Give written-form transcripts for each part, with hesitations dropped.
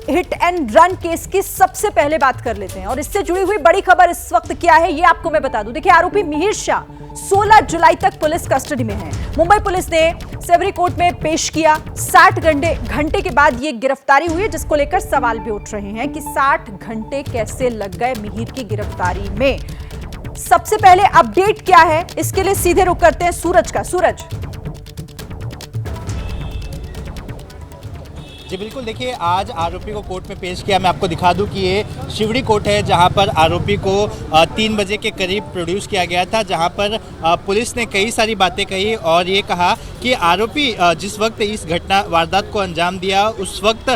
Hit and run case की सबसे पहले बात कर लेते हैं और इससे जुड़ी हुई बड़ी खबर इस वक्त क्या है ये आपको मैं बता दूं। देखिए, आरोपी मिहिर शाह 16 जुलाई तक पुलिस कस्टडी में है। मुंबई पुलिस ने सेवरी कोर्ट में पेश किया। 60 घंटे के बाद ये गिरफ्तारी हुई है, जिसको लेकर सवाल भी उठ रहे हैं कि 60 घंटे कैसे लग गए मिहिर की गिरफ्तारी में। सबसे पहले अपडेट क्या है, इसके लिए सीधे रुख करते हैं सूरज का। सूरज जी बिल्कुल, देखिए आज आरोपी को कोर्ट में पेश किया। मैं आपको दिखा दूं कि ये शिवड़ी कोर्ट है, जहां पर आरोपी को 3 बजे के करीब प्रोड्यूस किया गया था, जहां पर पुलिस ने कई सारी बातें कही और ये कहा कि आरोपी जिस वक्त इस घटना वारदात को अंजाम दिया उस वक्त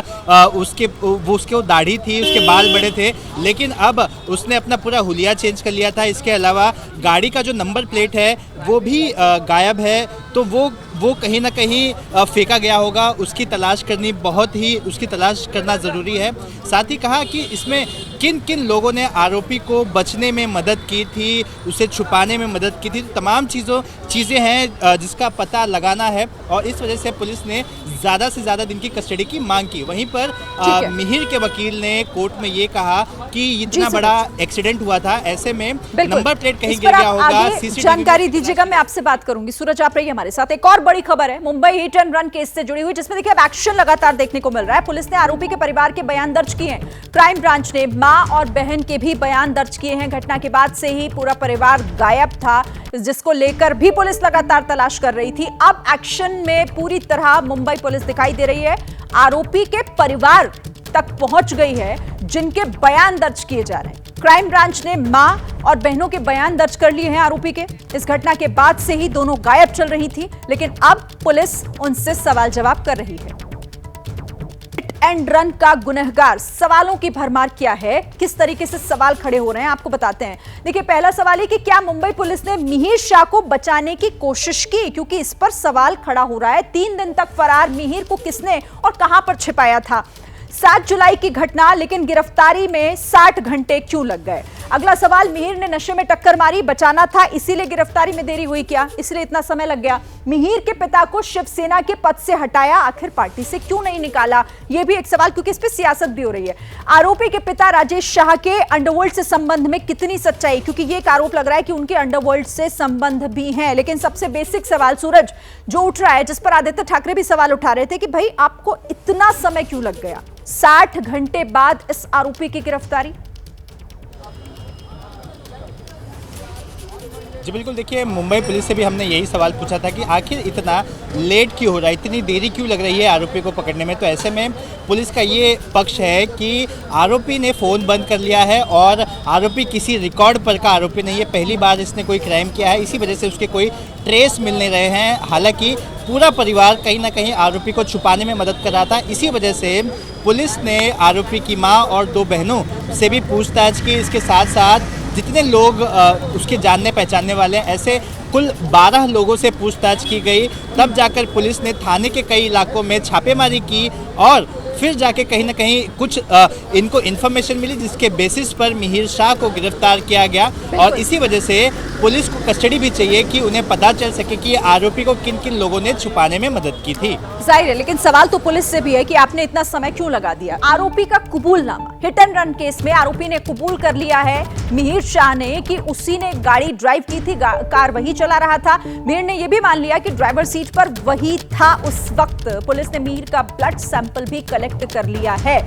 उसके दाढ़ी थी, उसके बाल बड़े थे, लेकिन अब उसने अपना पूरा हुलिया चेंज कर लिया था। इसके अलावा गाड़ी का जो नंबर प्लेट है वो भी गायब है, तो वो कहीं ना कहीं फेंका गया होगा। उसकी तलाश करना ज़रूरी है। साथ ही कहा कि इसमें किन किन लोगों ने आरोपी को बचने में मदद की थी, उसे छुपाने में मदद की थी, तमाम चीज़ें हैं जिसका पता लगाना है और इस वजह से पुलिस ने ज़्यादा से ज़्यादा दिन की कस्टडी की मांग की। वहीं पर मिहिर के वकील ने कोर्ट में ये कहा कि इतना बड़ा एक्सीडेंट हुआ था, ऐसे में नंबर प्लेट कहीं गिर गया होगा। जानकारी दीजिएगा, मैं आपसे बात करूंगी। सूरज आप रहिए हमारे साथ। एक और बड़ी खबर है Mumbai hit and run case से जुड़ी हुई, जिसमें देखिए अब एक्शन लगातार देखने को मिल रहा है। पुलिस ने आरोपी के परिवार के बयान दर्ज किए हैं। क्राइम ब्रांच ने मां और बहन के भी बयान दर्ज किए हैं। घटना के बाद से ही पूरा परिवार गायब था, जिसको लेकर भी पुलिस लगातार तलाश कर रही थी। अब एक्शन में पूरी तरह मुंबई पुलिस दिखाई दे रही है। आरोपी के परिवार तक पहुंच गई है, जिनके बयान दर्ज किए जा रहे हैं। क्राइम ब्रांच ने मां और बहनों के बयान दर्ज कर लिए हैं आरोपी के। इस घटना के बाद से ही दोनों गायब चल रही थी, लेकिन अब पुलिस उनसे सवाल जवाब कर रही है। हिट एंड रन का गुनहगार, सवालों की भरमार क्या है, किस तरीके से सवाल खड़े हो रहे हैं आपको बताते हैं। देखिए, पहला सवाल है कि क्या मुंबई पुलिस ने मिहिर शाह को बचाने की कोशिश की, क्योंकि इस पर सवाल खड़ा हो रहा है। 3 दिन तक फरार मिहिर को किसने और कहां पर छिपाया था। 7 जुलाई की घटना, लेकिन गिरफ्तारी में 60 घंटे क्यों लग गए। अगला सवाल, मिहिर ने नशे में टक्कर मारी, बचाना था, इसीलिए गिरफ्तारी में देरी हुई क्या, इसलिए इतना समय लग गया। मिहिर के पिता को शिवसेना के पद से हटाया, आखिर पार्टी से क्यों नहीं निकाला, यह भी एक सवाल, क्योंकि इस पर सियासत भी हो रही है। आरोपी के पिता राजेश शाह के अंडरवर्ल्ड से संबंध में कितनी सच्चाई, क्योंकि यह एक आरोप लग रहा है कि उनके अंडरवर्ल्ड से संबंध भी हैं। लेकिन सबसे बेसिक सवाल सूरज जो उठ रहा है, जिस पर आदित्य ठाकरे भी सवाल उठा रहे थे कि भाई आपको इतना समय क्यों लग गया, 60 घंटे बाद इस आरोपी की गिरफ्तारी। जी बिल्कुल, देखिए मुंबई पुलिस से भी हमने यही सवाल पूछा था कि आखिर इतना लेट क्यों हो रहा है, इतनी देरी क्यों लग रही है आरोपी को पकड़ने में। तो ऐसे में पुलिस का ये पक्ष है कि आरोपी ने फ़ोन बंद कर लिया है और आरोपी किसी रिकॉर्ड पर का आरोपी नहीं है। पहली बार इसने कोई क्राइम किया है, इसी वजह से उसके कोई ट्रेस मिल नहीं रहे हैं। हालांकि पूरा परिवार कहीं ना कहीं आरोपी को छुपाने में मदद कर रहा था। इसी वजह से पुलिस ने आरोपी की माँ और 2 बहनों से भी पूछताछ की। इसके साथ साथ जितने लोग उसके जानने पहचानने वाले हैं, ऐसे कुल 12 लोगों से पूछताछ की गई। तब जाकर पुलिस ने थाने के कई इलाकों में छापेमारी की और फिर जाके कहीं ना कहीं कुछ इनको इन्फॉर्मेशन मिली, जिसके बेसिस पर मिहिर शाह को गिरफ्तार किया गया। और इसी वजह से पुलिस को कस्टडी भी चाहिए कि उन्हें पता चल सके कि आरोपी को किन किन लोगों ने छुपाने में मदद की थी। जाहिर है, लेकिन सवाल तो पुलिस से भी है कि आपने इतना समय क्यों लगा दिया। आरोपी का कबूलनामा, हिट एंड रन केस में आरोपी ने कबूल कर लिया है मिहिर शाह ने कि उसी ने गाड़ी ड्राइव की थी, कार वही चला रहा था। मिहिर ने यह भी मान लिया कि ड्राइवर सीट पर वही था उस वक्त। पुलिस ने मिहिर का ब्लड सैंपल भी कलेक्ट कर लिया है।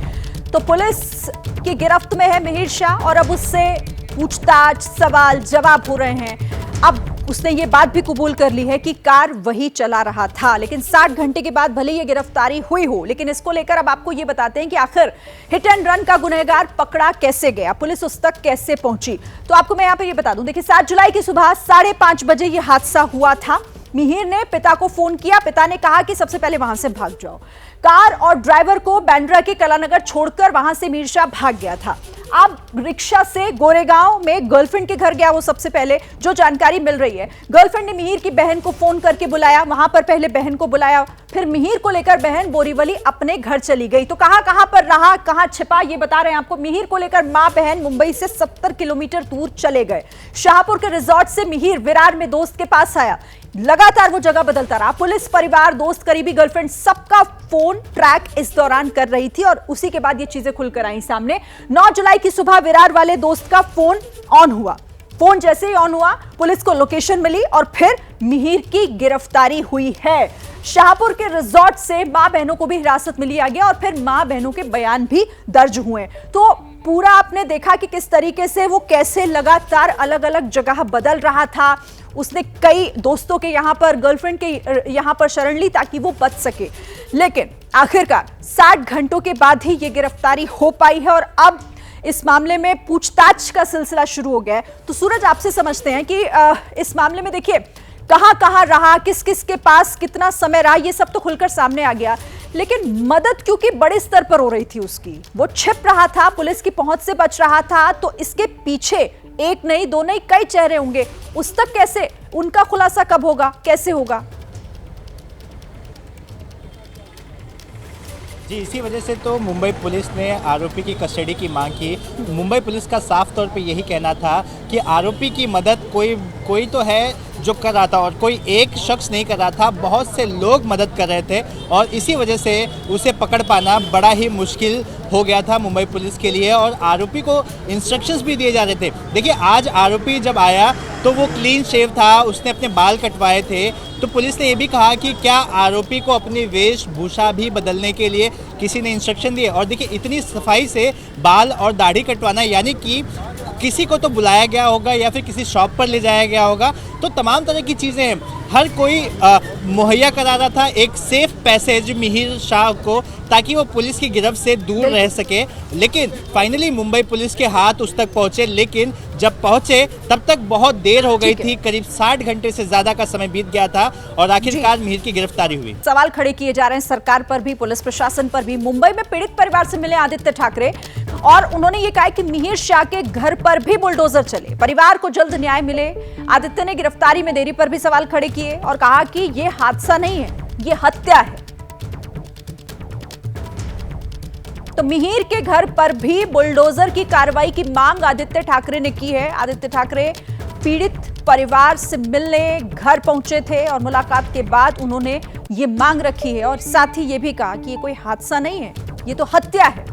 तो पुलिस की गिरफ्त में है मिहिर शाह और अब उससे पूछताछ, सवाल जवाब हो रहे हैं। अब उसने ये बात भी कबूल कर ली है कि कार वही चला रहा था। लेकिन 60 घंटे के बाद भले ये गिरफ्तारी हुई हो, लेकिन इसको लेकर अब आपको ये बताते हैं कि आखिर हिट एंड रन का गुनहगार पकड़ा कैसे गया, पुलिस उस तक कैसे पहुंची। तो आपको मैं यहाँ पे ये बता दूं, देखिए 7 जुलाई की सुबह 5:30 बजे ये हादसा हुआ था। मिहिर ने पिता को फोन किया, पिता ने कहा कि सबसे पहले वहां से भाग जाओ। कार और ड्राइवर को बांद्रा के कलानगर छोड़कर वहां से मिहिर शाह भाग गया था। अब रिक्शा से गोरेगांव में गर्लफ्रेंड के घर गया वो सबसे पहले, जो जानकारी मिल रही है। गर्लफ्रेंड ने मिहिर की बहन को फोन करके बुलाया, वहां पर पहले बहन को बुलाया, फिर मिहिर को लेकर बहन बोरीवली अपने घर चली गई। तो कहां पर रहा, कहां छिपा, ये बता रहे हैं आपको। मिहिर को लेकर मां बहन मुंबई से 70 किलोमीटर दूर चले गए। शाहपुर के रिजॉर्ट से मिहिर विरार में दोस्त के पास आया। लगातार वो जगह बदलता रहा। पुलिस, परिवार, दोस्त, करीबी, गर्लफ्रेंड सबका फोन ट्रैक इस दौरान कर रही थी और उसी के बाद ये चीजें खुलकर आई सामने। 9 जुलाई की सुबह विरार वाले दोस्त का फोन ऑन हुआ। फोन जैसे ही ऑन हुआ, पुलिस को लोकेशन मिली और फिर मिहिर की गिरफ्तारी हुई है। शाहपुर के रिजॉर्ट से मां बहनों को भी हिरासत में लिया गया और फिर मां बहनों के बयान भी दर्ज हुए। तो पूरा आपने देखा कि किस तरीके से वो कैसे लगातार अलग अलग जगह बदल रहा था। उसने कई दोस्तों के यहां पर, गर्लफ्रेंड के यहां पर शरण ली ताकि वो बच सके, लेकिन आखिरकार 60 घंटों के बाद ही ये गिरफ्तारी हो पाई है और अब इस मामले में पूछताछ का सिलसिला शुरू हो गया है। तो सूरज, आपसे समझते हैं कि इस मामले में देखिए कहां रहा, किस किस के पास कितना समय रहा, ये सब तो खुलकर सामने आ गया, लेकिन मदद क्योंकि बड़े स्तर पर हो रही थी उसकी, वो छिप रहा था, पुलिस की पहुंच से बच रहा था, तो इसके पीछे एक नहीं, दो नहीं, कई चेहरे होंगे। उस तक कैसे, उनका खुलासा कब होगा, कैसे होगा? जी, इसी वजह से तो मुंबई पुलिस ने आरोपी की कस्टडी की मांग की। मुंबई पुलिस का साफ तौर पे यही कहना था कि आरोपी की मदद कोई तो है जो कर रहा था और कोई एक शख्स नहीं कर रहा था, बहुत से लोग मदद कर रहे थे और इसी वजह से उसे पकड़ पाना बड़ा ही मुश्किल हो गया था मुंबई पुलिस के लिए और आरोपी को इंस्ट्रक्शंस भी दिए जा रहे थे। देखिए, आज आरोपी जब आया तो वो क्लीन शेव था, उसने अपने बाल कटवाए थे, तो पुलिस ने ये भी कहा कि क्या आरोपी को अपनी वेशभूषा भी बदलने के लिए किसी ने इंस्ट्रक्शन दिए। और देखिए, इतनी सफाई से बाल और दाढ़ी कटवाना, यानी कि किसी को तो बुलाया गया होगा या फिर किसी शॉप पर ले जाया गया होगा, तो तमाम तरह की चीज़ें हैं। हर कोई मुहैया करा रहा था एक सेफ पैसेज मिहिर शाह को, ताकि वो पुलिस की गिरफ्त से दूर रह सके। लेकिन फाइनली मुंबई पुलिस के हाथ उस तक पहुंचे, लेकिन जब पहुंचे तब तक बहुत देर हो गई थी, करीब 60 घंटे से ज्यादा का समय बीत गया था और आखिरकार मिहिर की गिरफ्तारी हुई। सवाल खड़े किए जा रहे हैं सरकार पर भी, पुलिस प्रशासन पर भी। मुंबई में पीड़ित परिवार से मिले आदित्य ठाकरे और उन्होंने ये कहा कि मिहिर शाह के घर पर भी बुलडोजर चले, परिवार को जल्द न्याय मिले। आदित्य ने गिरफ्तारी में देरी पर भी सवाल खड़े किए और कहा कि यह हादसा नहीं है, यह हत्या है। तो मिहिर के घर पर भी बुलडोजर की कार्रवाई की मांग आदित्य ठाकरे ने की है। आदित्य ठाकरे पीड़ित परिवार से मिलने घर पहुंचे थे और मुलाकात के बाद उन्होंने ये मांग रखी है और साथ ही ये भी कहा कि ये कोई हादसा नहीं है, ये तो हत्या है।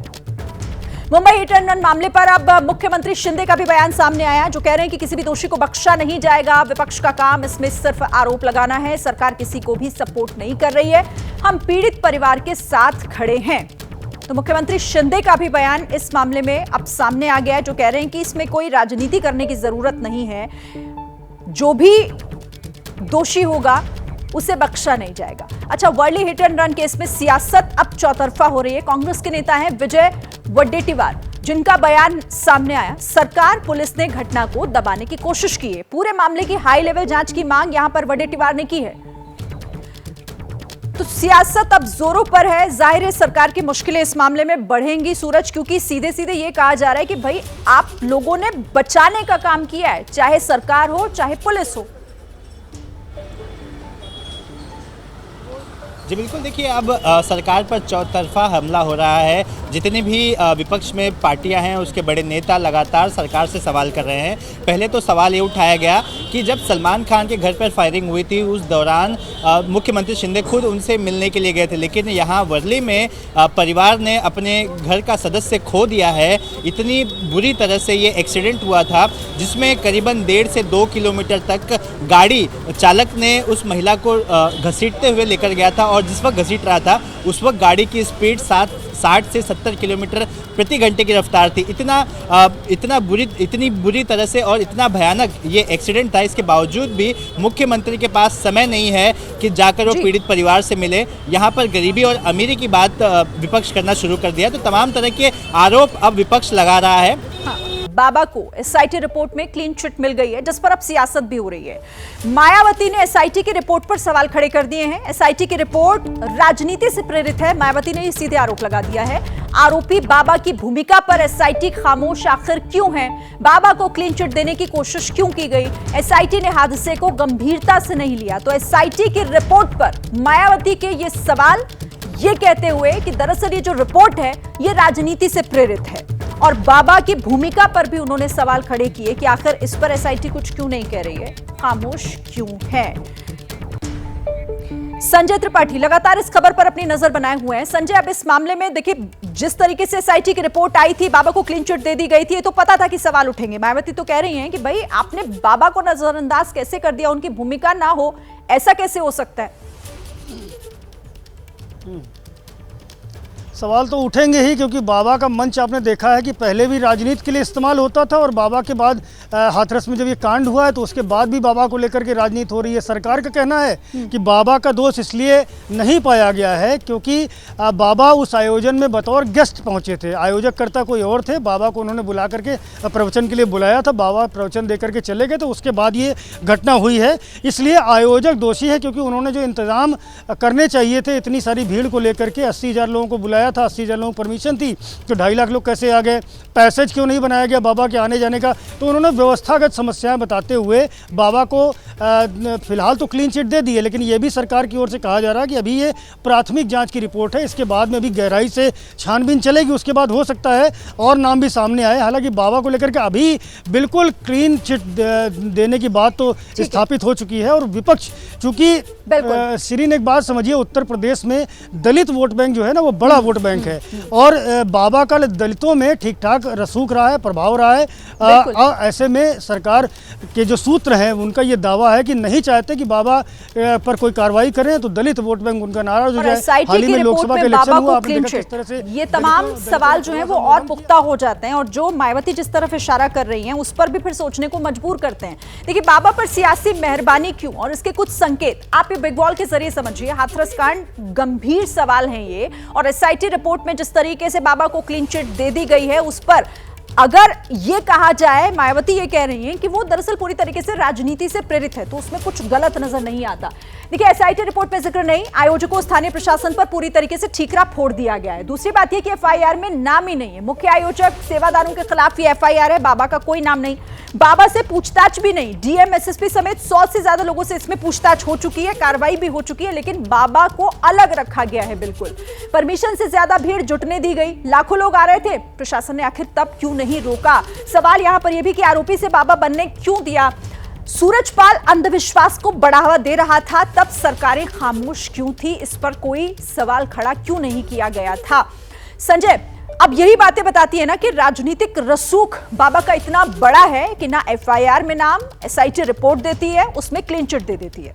मुंबई हिट एंड रन मामले पर अब मुख्यमंत्री शिंदे का भी बयान सामने आया, जो कह रहे हैं कि किसी भी दोषी को बख्शा नहीं जाएगा। विपक्ष का काम इसमें सिर्फ आरोप लगाना है, सरकार किसी को भी सपोर्ट नहीं कर रही है, हम पीड़ित परिवार के साथ खड़े हैं। तो मुख्यमंत्री शिंदे का भी बयान इस मामले में अब सामने आ गया है, जो कह रहे हैं कि इसमें कोई राजनीति करने की जरूरत नहीं है, जो भी दोषी होगा उसे बख्शा नहीं जाएगा। अच्छा, Worli hit and run case में सियासत अब चौतरफा हो रही है। कांग्रेस के नेता हैं विजय वडेट्टीवार, जिनका बयान सामने आया, सरकार पुलिस ने घटना को दबाने की कोशिश की है। पूरे मामले की हाई लेवल जांच की मांग यहां पर वडेट्टीवार ने की है। तो सियासत अब जोरों पर है। जाहिर है सरकार की मुश्किलें इस मामले में बढ़ेंगी सूरज, क्योंकि सीधे सीधे ये कहा जा रहा है कि भाई आप लोगों ने बचाने का काम किया है, चाहे सरकार हो चाहे पुलिस हो। जी बिल्कुल, देखिए अब सरकार पर चौतरफा हमला हो रहा है। जितने भी विपक्ष में पार्टियां हैं उसके बड़े नेता लगातार सरकार से सवाल कर रहे हैं। पहले तो सवाल ये उठाया गया कि जब सलमान खान के घर पर फायरिंग हुई थी उस दौरान मुख्यमंत्री शिंदे खुद उनसे मिलने के लिए गए थे, लेकिन यहाँ वर्ली में परिवार ने अपने घर का सदस्य खो दिया है। इतनी बुरी तरह से ये एक्सीडेंट हुआ था जिसमें करीबन 1.5 से 2 किलोमीटर तक गाड़ी चालक ने उस महिला को घसीटते हुए लेकर गया था और जिस वक्त घसीट रहा था उस वक्त गाड़ी की स्पीड 60 से 70 किलोमीटर प्रति घंटे की रफ्तार थी। इतनी बुरी तरह से और इतना भयानक ये एक्सीडेंट था, इसके बावजूद भी मुख्यमंत्री के पास समय नहीं है कि जाकर वो पीड़ित परिवार से मिले। यहाँ पर गरीबी और अमीरी की बात विपक्ष करना शुरू कर दिया। तो तमाम तरह के आरोप अब विपक्ष लगा रहा है। बाबा को एसआईटी रिपोर्ट में क्लीन चिट मिल गई है, जिस पर अब सियासत भी हो रही है। मायावती ने एसआईटी की रिपोर्ट पर सवाल खड़े कर दिए हैं। एसआईटी की रिपोर्ट राजनीति से प्रेरित है, मायावती ने सीधे आरोप लगा दिया है। आरोपी बाबा की भूमिका पर एसआईटी खामोश आखिर क्यों है? बाबा को क्लीन चिट देने की कोशिश क्यों की गई? एसआईटी ने हादसे को गंभीरता से नहीं लिया। तो एसआईटी की रिपोर्ट पर मायावती के ये सवाल, ये कहते हुए कि दरअसल ये जो रिपोर्ट है ये राजनीति से प्रेरित है, और बाबा की भूमिका पर भी उन्होंने सवाल खड़े किए कि आखिर इस पर एसआईटी कुछ क्यों नहीं कह रही है, खामोश क्यों है। संजय त्रिपाठी लगातार इस खबर पर अपनी नजर बनाए हुए हैं। संजय, अब इस मामले में देखिए, जिस तरीके से एसआईटी की रिपोर्ट आई थी, बाबा को क्लीन चिट दे दी गई थी, तो पता था कि सवाल उठेंगे। मायावती तो कह रही हैं कि भाई आपने बाबा को नजरअंदाज कैसे कर दिया, उनकी भूमिका ना हो, ऐसा कैसे हो सकता है? सवाल तो उठेंगे ही, क्योंकि बाबा का मंच आपने देखा है कि पहले भी राजनीति के लिए इस्तेमाल होता था, और बाबा के बाद हाथरस में जब ये कांड हुआ है तो उसके बाद भी बाबा को लेकर के राजनीति हो रही है। सरकार का कहना है कि बाबा का दोष इसलिए नहीं पाया गया है क्योंकि बाबा उस आयोजन में बतौर गेस्ट पहुंचे थे, आयोजक करता कोई और थे। बाबा को उन्होंने बुला करके प्रवचन के लिए बुलाया था, बाबा प्रवचन दे करके चले गए, तो उसके बाद ये घटना हुई है। इसलिए आयोजक दोषी है, क्योंकि उन्होंने जो इंतज़ाम करने चाहिए थे इतनी सारी भीड़ को लेकर के, 80,000 लोगों को बुलाया था, 80,000 लोगों को परमिशन थी, तो 2.5 लाख लोग कैसे आ गए? पैसेज क्यों नहीं बनाया गया बाबा के आने जाने का? तो उन्होंने व्यवस्थागत समस्याएं बताते हुए बाबा को फिलहाल तो क्लीन चिट दे दी है, लेकिन ये भी सरकार की ओर से कहा जा रहा है कि अभी ये प्राथमिक जांच की रिपोर्ट है, इसके बाद में भी गहराई से छानबीन चलेगी, उसके बाद हो सकता है और नाम भी सामने आए। हालांकि बाबा को लेकर के अभी बिल्कुल क्लीन चिट देने की बात तो स्थापित हो चुकी है। और विपक्ष, चूंकि श्री ने एक बात समझिए, उत्तर प्रदेश में दलित वोट बैंक जो है ना, वो बड़ा वोट बैंक है, और बाबा का दलितों में ठीक ठाक रसूख रहा है, प्रभाव रहा है। ऐसे में सरकार के जो सूत्र हैं उनका ये दावा है कि नहीं चाहते कि बाबा पर कोई कार्रवाई करें, तो दलित वोट बैंक उनका नाराज हो जाए। हाल ही में लोकसभा के इलेक्शन हुआ, आपने देखा किस तरह से ये तमाम सवाल जो हैं वो और पुख्ता हो जाते हैं, और जो मायावती जिस तरफ इशारा कर रही हैं उस पर भी फिर सोचने को मजबूर करते हैं। देखिए, बाबा पर सियासी मेहरबानी क्यों, और इसके कुछ संकेत आप ये बिग बॉल के जरिए समझिए। हाथरस कांड गंभीर सवाल है ये, और एसआईटी रिपोर्ट में जिस तरीके से बाबा को क्लीन चिट दे दी गई है, उस पर अगर ये कहा जाए, मायावती ये कह रही हैं कि वो दरअसल पूरी तरीके से राजनीति से प्रेरित है, तो उसमें कुछ गलत नजर नहीं आता। देखिए, एसआईटी रिपोर्ट पे जिक्र नहीं, आयोजकों स्थानीय प्रशासन पर पूरी तरीके से ठीकरा फोड़ दिया गया है। दूसरी बात यह कि एफआईआर में नाम ही नहीं है, मुख्य आयोजक सेवादारों के खिलाफ ये एफआईआर है, बाबा का कोई नाम नहीं, बाबा से पूछताछ भी नहीं। डीएम, एसएसपी समेत 100 से ज्यादा लोगों से इसमें पूछताछ हो चुकी है, कार्रवाई भी हो चुकी है, लेकिन बाबा को अलग रखा गया है। बिल्कुल परमिशन से ज्यादा भीड़ जुटने दी गई, लाखों लोग आ रहे थे, प्रशासन ने आखिर तब क्यों नहीं रोका? सवाल यहां पर यह भी कि आरोपी से बाबा बनने क्यों दिया? सूरजपाल अंधविश्वास को बढ़ावा दे रहा था, तब सरकारें खामोश क्यों थी? इस पर कोई सवाल खड़ा क्यों नहीं किया गया था? संजय, अब यही बातें बताती है ना कि राजनीतिक रसूख बाबा का इतना बड़ा है कि ना एफआईआर में नाम, एसआईटी रिपोर्ट देती है, उसमें क्लीन चिट दे देती है।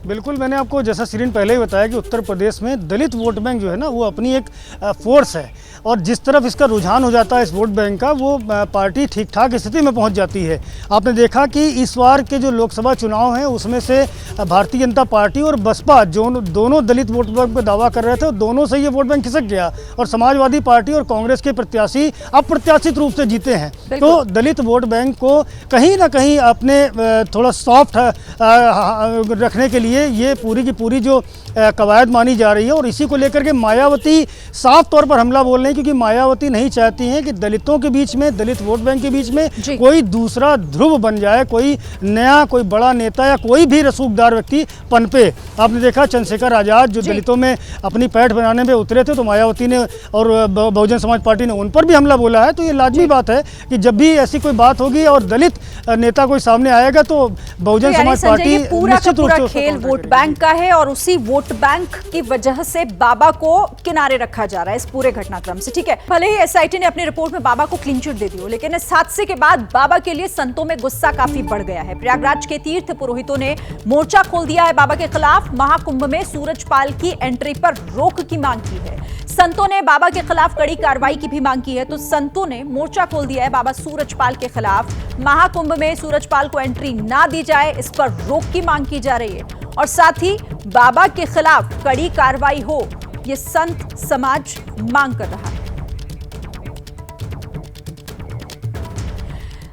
बिल्कुल, मैंने आपको जैसा श्रीन पहले ही बताया कि उत्तर प्रदेश में दलित वोट बैंक जो है ना, वो अपनी एक फोर्स है, और जिस तरफ इसका रुझान हो जाता है इस वोट बैंक का, वो पार्टी ठीक ठाक स्थिति में पहुंच जाती है। आपने देखा कि इस बार के जो लोकसभा चुनाव हैं उसमें से भारतीय जनता पार्टी और बसपा जो दोनों दलित वोट बैंक पर दावा कर रहे थे, दोनों से ये वोट बैंक खिसक गया, और समाजवादी पार्टी और कांग्रेस के प्रत्याशी अप्रत्याशित रूप से जीते हैं। तो दलित वोट बैंक को कहीं ना कहीं अपने थोड़ा सॉफ्ट रखने के लिए ये पूरी की पूरी जो कवायद मानी जा रही है, और इसी को लेकर के मायावती साफ तौर पर हमला बोल रही है, क्योंकि मायावती नहीं चाहती हैं कि दलितों के बीच में, दलित वोट बैंक के बीच में कोई दूसरा ध्रुव बन जाए, कोई नया, कोई बड़ा नेता या कोई भी रसूखदार व्यक्ति पनपे। आपने देखा चंद्रशेखर आजाद जो दलितों में अपनी पैठ बनाने में उतरे थे, तो मायावती ने और बहुजन समाज पार्टी ने उन पर भी हमला बोला है। तो ये लाजमी बात है कि जब भी ऐसी कोई बात होगी और दलित नेता कोई सामने आएगा, तो बहुजन समाज पार्टी निश्चित रूप से खेल वोट बैंक का है, और उसी वोट बैंक की वजह से बाबा को किनारे रखा जा रहा है इस पूरे घटनाक्रम से। ठीक है, भले ही एसआईटी ने अपनी रिपोर्ट में बाबा को क्लीन चिट दे दी हो, लेकिन इस हादसे के बाद बाबा के लिए संतों में गुस्सा काफी बढ़ गया है। प्रयागराज के तीर्थ पुरोहितों ने मोर्चा खोल दिया है बाबा के खिलाफ। महाकुंभ में सूरजपाल की एंट्री पर रोक की मांग की है। संतों ने बाबा के खिलाफ कड़ी कार्रवाई की भी मांग की है, तो संतों ने मोर्चा खोल दिया है बाबा सूरजपाल के खिलाफ। महाकुंभ में सूरजपाल को एंट्री ना दी जाए, इस पर रोक की मांग की जा रही है, और साथ ही बाबा के खिलाफ कड़ी कार्रवाई हो, ये संत समाज मांग कर रहा है।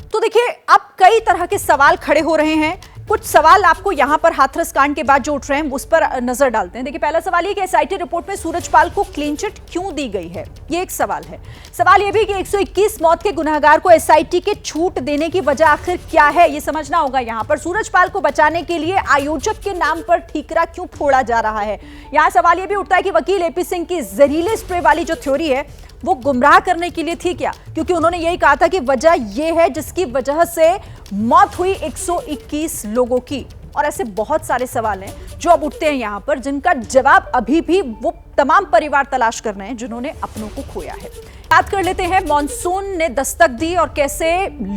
तो देखिए, अब कई तरह के सवाल खड़े हो रहे हैं। कुछ सवाल आपको यहां पर हाथरस कांड के बाद जो उठ रहे हैं उस पर नजर डालते हैं। देखिए, पहला सवाल ये कि एसआईटी रिपोर्ट में सूरजपाल को क्लीन चिट क्यों दी गई है, ये एक सवाल है। सवाल ये भी कि 121 मौत के गुनहगार को एसआईटी के छूट देने की वजह आखिर क्या है, ये समझना होगा। यहां पर सूरजपाल को बचाने के लिए आयोजक के नाम पर ठीकरा क्यों फोड़ा जा रहा है। यहां सवाल ये भी उठता है कि वकील एपी सिंह की जहरीले स्प्रे वाली जो थ्योरी है वो गुमराह करने के लिए थी क्या? क्योंकि उन्होंने यही कहा था कि वजह यह है जिसकी वजह से मौत हुई 121 लोगों की। और ऐसे बहुत सारे सवाल हैं जो अब उठते हैं यहां पर, जिनका जवाब अभी भी वो तमाम परिवार तलाश कर रहे हैं जिन्होंने अपनों को खोया है। बात कर लेते हैं, मॉनसून ने दस्तक दी और कैसे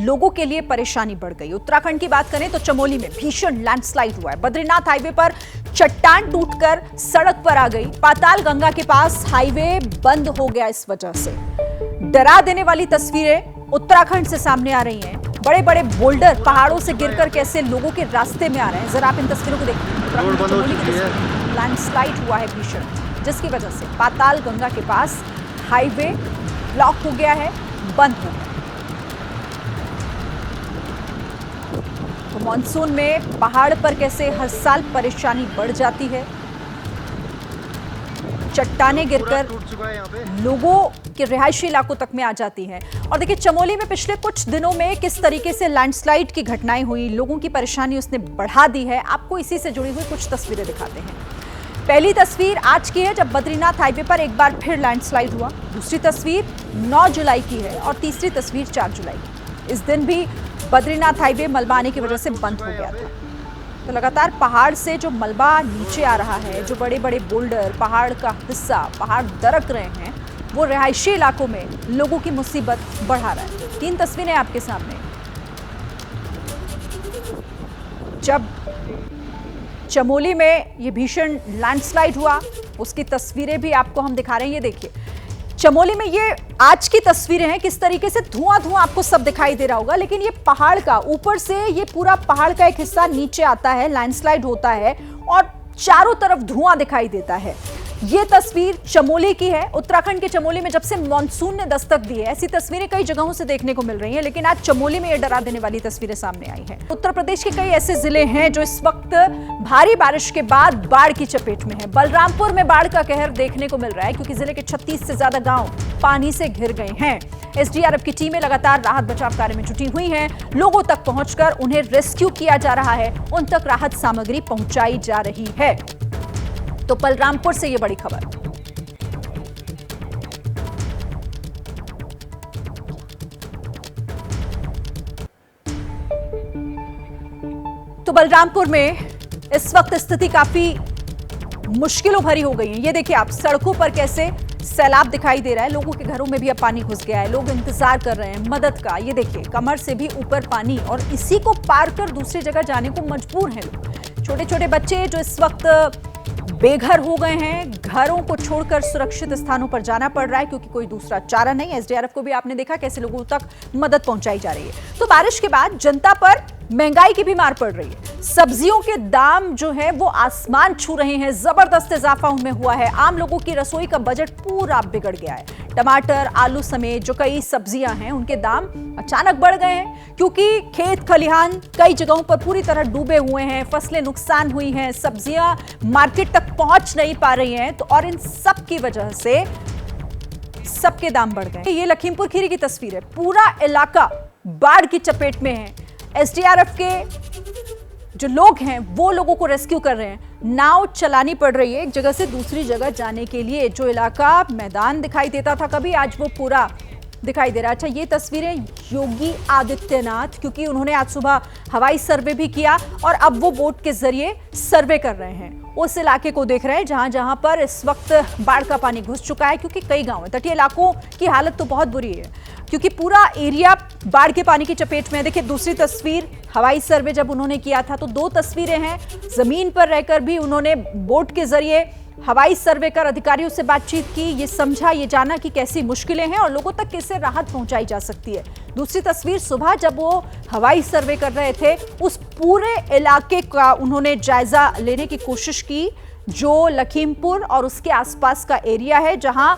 लोगों के लिए परेशानी बढ़ गई। उत्तराखंड की बात करें तो चमोली में भीषण लैंडस्लाइड हुआ है। बद्रीनाथ हाईवे पर चट्टान टूटकर सड़क पर आ गई। पाताल गंगा के पास हाईवे बंद हो गया इस वजह से। डरा देने वाली तस्वीरें उत्तराखंड से सामने आ रही हैं। बड़े बड़े बोल्डर पहाड़ों से गिरकर कैसे लोगों के रास्ते में आ रहे हैं, जरा आप इन तस्वीरों को देखिए। लैंडस्लाइड हुआ है भीषण, जिसकी वजह से पाताल गंगा के पास हाईवे ब्लॉक हो गया है, बंद हो गया। तो मॉनसून में पहाड़ पर कैसे हर साल परेशानी बढ़ जाती है। चट्टानें गिरकर लोगों के रिहायशी इलाकों तक में आ जाती हैं। और देखिए चमोली में पिछले कुछ दिनों में किस तरीके से लैंडस्लाइड की घटनाएं हुई, लोगों की परेशानी उसने बढ़ा दी है। आपको इसी से जुड़ी हुई कुछ तस्वीरें दिखाते हैं। पहली तस्वीर आज की है जब बद्रीनाथ हाईवे पर एक बार फिर लैंडस्लाइड हुआ। दूसरी तस्वीर 9 जुलाई की है और तीसरी तस्वीर 4 जुलाई की। इस दिन भी बद्रीनाथ हाईवे मलबा आने की वजह से बंद हो गया था। तो लगातार पहाड़ से जो मलबा नीचे आ रहा है, जो बड़े बड़े बोल्डर, पहाड़ का हिस्सा, पहाड़ दरक रहे हैं, वो रिहायशी इलाकों में लोगों की मुसीबत बढ़ा रहा है। 3 तस्वीरें आपके सामने। जब चमोली में ये भीषण लैंडस्लाइड हुआ, उसकी तस्वीरें भी आपको हम दिखा रहे हैं। ये देखिए चमोली में ये आज की तस्वीरें हैं। किस तरीके से धुआं धुआं आपको सब दिखाई दे रहा होगा, लेकिन ये पहाड़ का, ऊपर से ये पूरा पहाड़ का एक हिस्सा नीचे आता है, लैंडस्लाइड होता है और चारों तरफ धुआं दिखाई देता है। ये तस्वीर चमोली की है। उत्तराखंड के चमोली में जब से मॉनसून ने दस्तक दी है, ऐसी तस्वीरें कई जगहों से देखने को मिल रही हैं, लेकिन आज चमोली में ये डरा देने वाली तस्वीरें सामने आई हैं। उत्तर प्रदेश के कई ऐसे जिले हैं जो इस वक्त भारी बारिश के बाद बाढ़ की चपेट में है। बलरामपुर में बाढ़ का कहर देखने को मिल रहा है क्योंकि जिले के 36 से ज्यादा गांव पानी से घिर गए हैं। एसडीआरएफ की टीमें लगातार राहत बचाव कार्य में जुटी हुई हैं। लोगों तक पहुंचकर उन्हें रेस्क्यू किया जा रहा है, उन तक राहत सामग्री पहुंचाई जा रही है। तो बलरामपुर से ये बड़ी खबर। तो बलरामपुर में इस वक्त स्थिति काफी मुश्किलों भरी हो गई है। ये देखिए आप, सड़कों पर कैसे सैलाब दिखाई दे रहा है। लोगों के घरों में भी अब पानी घुस गया है। लोग इंतजार कर रहे हैं मदद का। ये देखिए कमर से भी ऊपर पानी, और इसी को पार कर दूसरी जगह जाने को मजबूर हैं लोग। छोटे छोटे बच्चे जो इस वक्त बेघर हो गए हैं, घरों को छोड़कर सुरक्षित स्थानों पर जाना पड़ रहा है क्योंकि कोई दूसरा चारा नहीं। एसडीआरएफ को भी आपने देखा कैसे लोगों तक मदद पहुंचाई जा रही है। तो बारिश के बाद जनता पर महंगाई की भी मार पड़ रही है। सब्जियों के दाम जो है वो आसमान छू रहे हैं, जबरदस्त इजाफा उनमें हुआ है। आम लोगों की रसोई का बजट पूरा बिगड़ गया है। टमाटर, आलू समेत जो कई सब्जियां हैं उनके दाम अचानक बढ़ गए हैं क्योंकि खेत खलिहान कई जगहों पर पूरी तरह डूबे हुए हैं, फसलें नुकसान हुई हैं, सब्जियां मार्केट तक पहुंच नहीं पा रही हैं। तो और इन सब की वजह से सबके दाम बढ़ गए। ये लखीमपुर खीरी की तस्वीर है। पूरा इलाका बाढ़ की चपेट में है। एसडीआरएफ के जो लोग हैं वो लोगों को रेस्क्यू कर रहे हैं। नाव चलानी पड़ रही है एक जगह से दूसरी जगह जाने के लिए। जो इलाका मैदान दिखाई देता था कभी, आज वो पूरा दिखाई दे रहा है। अच्छा, ये तस्वीरें योगी आदित्यनाथ, क्योंकि उन्होंने आज सुबह हवाई सर्वे भी किया और अब वो बोट के जरिए सर्वे कर रहे हैं। उस इलाके को देख रहे हैं जहां जहां पर इस वक्त बाढ़ का पानी घुस चुका है क्योंकि कई गांव हैं। तटीय इलाकों की हालत तो बहुत बुरी है क्योंकि पूरा एरिया बाढ़ के पानी की चपेट में है। देखिए दूसरी तस्वीर, हवाई सर्वे जब उन्होंने किया था तो 2 तस्वीरें हैं। जमीन पर रहकर भी उन्होंने बोट के जरिए हवाई सर्वे कर अधिकारियों से बातचीत की, ये समझा, ये जाना कि कैसी मुश्किलें हैं और लोगों तक कैसे राहत पहुंचाई जा सकती है। दूसरी तस्वीर, सुबह जब वो हवाई सर्वे कर रहे थे उस पूरे इलाके का उन्होंने जायजा लेने की कोशिश की जो लखीमपुर और उसके आसपास का एरिया है जहां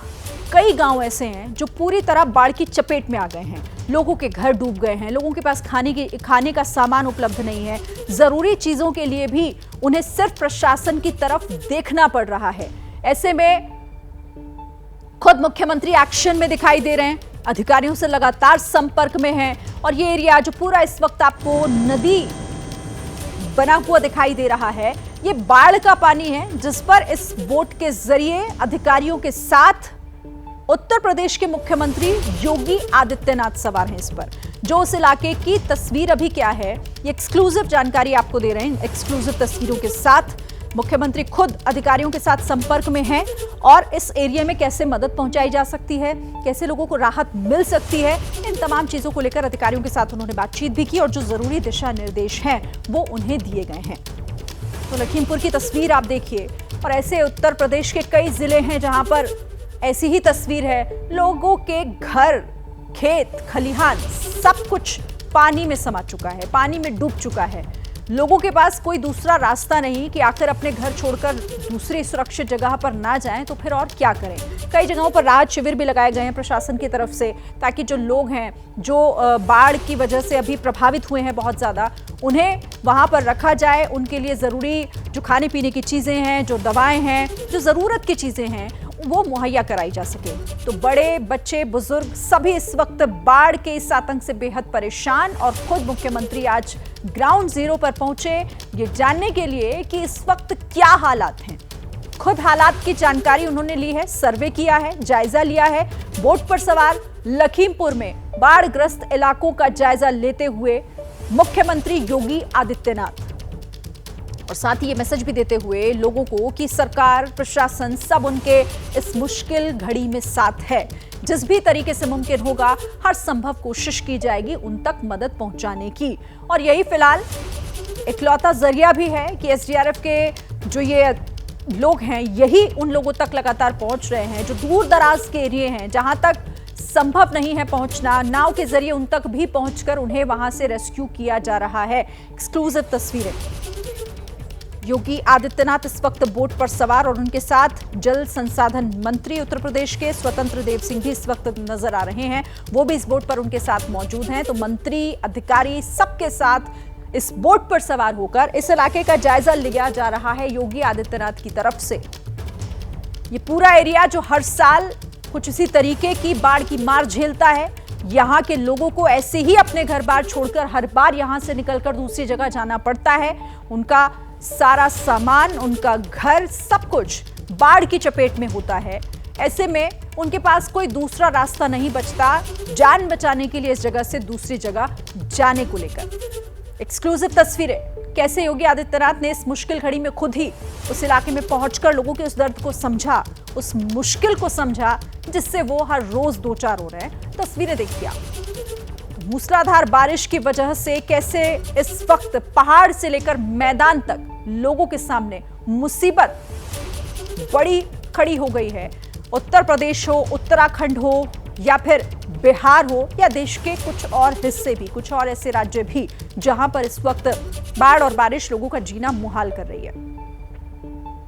कई गांव ऐसे हैं जो पूरी तरह बाढ़ की चपेट में आ गए हैं। लोगों के घर डूब गए हैं, लोगों के पास खाने का सामान उपलब्ध नहीं है। जरूरी चीजों के लिए भी उन्हें सिर्फ प्रशासन की तरफ देखना पड़ रहा है। ऐसे में खुद मुख्यमंत्री एक्शन में दिखाई दे रहे हैं, अधिकारियों से लगातार संपर्क में हैं और ये एरिया जो पूरा इस वक्त आपको नदी बना हुआ दिखाई दे रहा है, ये बाढ़ का पानी है जिस पर इस बोट के जरिए अधिकारियों के साथ उत्तर प्रदेश के मुख्यमंत्री योगी आदित्यनाथ सवार हैं इस पर। जो उस इलाके की तस्वीर अभी क्या है, ये एक्सक्लूसिव जानकारी आपको दे रहे हैं। एक्सक्लूसिव तस्वीरों के साथ मुख्यमंत्री खुद अधिकारियों के साथ संपर्क में हैं और इस एरिया में कैसे मदद पहुंचाई जा सकती है, कैसे लोगों को राहत मिल सकती है, इन तमाम चीजों को लेकर अधिकारियों के साथ उन्होंने बातचीत भी की और जो जरूरी दिशा निर्देश हैं वो उन्हें दिए गए हैं। तो लखीमपुर की तस्वीर आप देखिए, और ऐसे उत्तर प्रदेश के कई जिले हैं जहां पर ऐसी ही तस्वीर है। लोगों के घर, खेत, खलिहान सब कुछ पानी में समा चुका है, पानी में डूब चुका है। लोगों के पास कोई दूसरा रास्ता नहीं कि आखिर अपने घर छोड़कर दूसरी सुरक्षित जगह पर ना जाएं, तो फिर और क्या करें। कई जगहों पर राहत शिविर भी लगाए गए हैं प्रशासन की तरफ से, ताकि जो लोग हैं जो बाढ़ की वजह से अभी प्रभावित हुए हैं बहुत ज़्यादा, उन्हें वहां पर रखा जाए। उनके लिए ज़रूरी जो खाने पीने की चीज़ें हैं, जो दवाएं हैं, जो ज़रूरत की चीज़ें हैं, वो मुहैया कराई जा सके। तो बड़े, बच्चे, बुजुर्ग सभी इस वक्त बाढ़ के इस आतंक से बेहद परेशान, और खुद मुख्यमंत्री आज ग्राउंड जीरो पर पहुंचे ये जानने के लिए कि इस वक्त क्या हालात हैं। खुद हालात की जानकारी उन्होंने ली है, सर्वे किया है, जायजा लिया है। बोट पर सवार लखीमपुर में बाढ़ग्रस्त इलाकों का जायजा लेते हुए मुख्यमंत्री योगी आदित्यनाथ, और साथ ही ये मैसेज भी देते हुए लोगों को कि सरकार, प्रशासन सब उनके इस मुश्किल घड़ी में साथ है। जिस भी तरीके से मुमकिन होगा हर संभव कोशिश की जाएगी उन तक मदद पहुंचाने की। और यही फिलहाल इकलौता जरिया भी है कि एसडीआरएफ के जो ये लोग हैं यही उन लोगों तक लगातार पहुंच रहे हैं जो दूर दराज के एरिया हैं, जहां तक संभव नहीं है पहुंचना। नाव के जरिए उन तक भी पहुंचकर उन्हें वहां से रेस्क्यू किया जा रहा है। एक्सक्लूसिव तस्वीरें। योगी आदित्यनाथ इस वक्त बोट पर सवार और उनके साथ जल संसाधन मंत्री उत्तर प्रदेश के स्वतंत्र देव सिंह भी इस वक्त नजर आ रहे हैं। वो भी इस बोट पर उनके साथ मौजूद हैं। तो मंत्री, अधिकारी सबके साथ इस बोट पर सवार होकर इस इलाके का जायजा लिया जा रहा है योगी आदित्यनाथ की तरफ से। ये पूरा एरिया जो हर साल कुछ इसी तरीके की बाढ़ की मार झेलता है, यहाँ के लोगों को ऐसे ही अपने घर बार छोड़कर हर बार यहाँ से निकलकर दूसरी जगह जाना पड़ता है। उनका सारा सामान, उनका घर, सब कुछ बाढ़ की चपेट में होता है। ऐसे में उनके पास कोई दूसरा रास्ता नहीं बचता जान बचाने के लिए इस जगह से दूसरी जगह जाने को लेकर। एक्सक्लूसिव तस्वीरें, कैसे योगी आदित्यनाथ ने इस मुश्किल घड़ी में खुद ही उस इलाके में पहुंचकर लोगों के उस दर्द को समझा, उस मुश्किल को समझा जिससे वो हर रोज दो चार हो रहे हैं। तस्वीरें देखिए आप। मूसलाधार बारिश की वजह से कैसे इस वक्त पहाड़ से लेकर मैदान तक लोगों के सामने मुसीबत बड़ी खड़ी हो गई है। उत्तर प्रदेश हो, उत्तराखंड हो, या फिर बिहार हो, या देश के कुछ और हिस्से भी, कुछ और ऐसे राज्य भी जहां पर इस वक्त बाढ़ और बारिश लोगों का जीना मुहाल कर रही है।